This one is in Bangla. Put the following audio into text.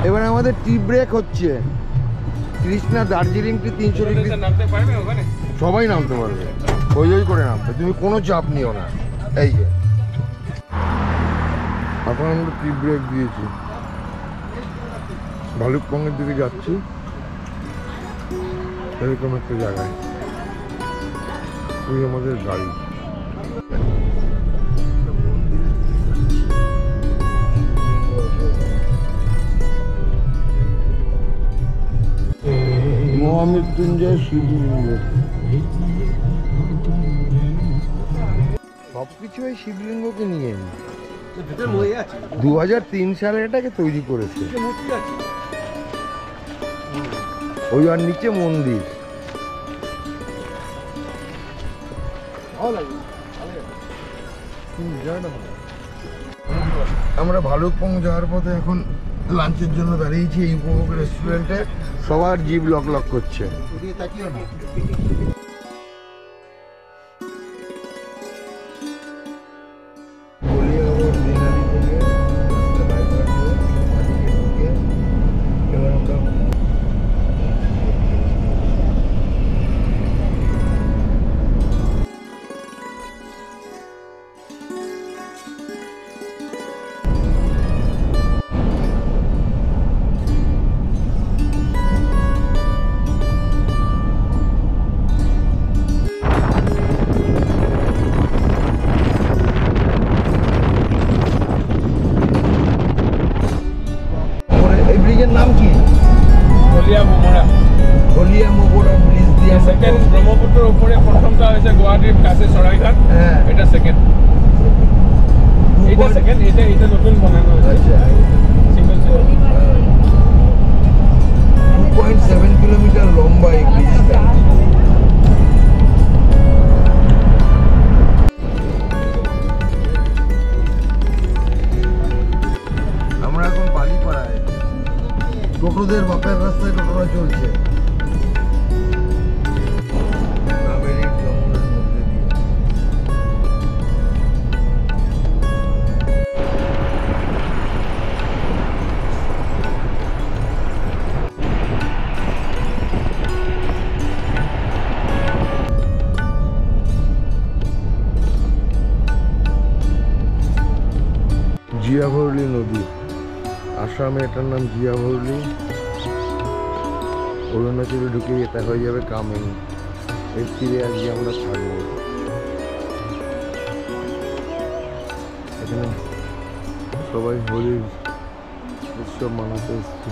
এবার আমাদের টি ব্রেক হচ্ছে। কৃষ্ণা দার্জিলিং টি 300 ডিগ্রি নামতে পারবে ওখানে, সবাই নামতে পারবে, ওই করে নামবে, তুমি কোনো চাপ নিও না। এই যে এখন আমরা টি ব্রেক দিয়েছি, ভালুকপংয়ের দিকে যাচ্ছি এরকম একটা জায়গায়। ওই আমাদের গাড়ি। মহামৃত্যুঞ্জয় শিবলিঙ্গ, সবকিছু এই শিবলিঙ্গকে নিয়ে 2003 সালে এটাকে তৈরি করেছে। ওই আর নিচে মন্দির। আমরা ভালুকপং যাওয়ার পথে এখন লাঞ্চের জন্য দাঁড়িয়েছি এই উপভোগ রেস্টুরেন্টে। সবার জিভ লক লক করছে। নাম কি? গলিয়া মোগরা ব্রিজ দিয়ে সেকেন্ড ব্রহ্মপুত্রের উপরে প্রথমটা হয়েছে গুয়াহাটির কাছে সরাইঘাট, এটা সেকেন্ড, এটা সেকেন্ড, এটা নতুন বানানো হয়েছে। সিঙ্গেল 2.7 কিলোমিটার লম্বা এই ব্রিজটা। আমরা এখন বালিপাড়ায়, টোটোদের বাপের রাস্তায় টোটোরা চলছে। জিয়াভরলি নদী, আসামে এটার নাম জিয়াভরলি। অরুণাচলে ঢুকে এটা হয়ে যাবে কামেং। এর তীরে আজকে আমরা থাকবো। এখানে সবাই হোলির উৎসব মানাতে এসছে।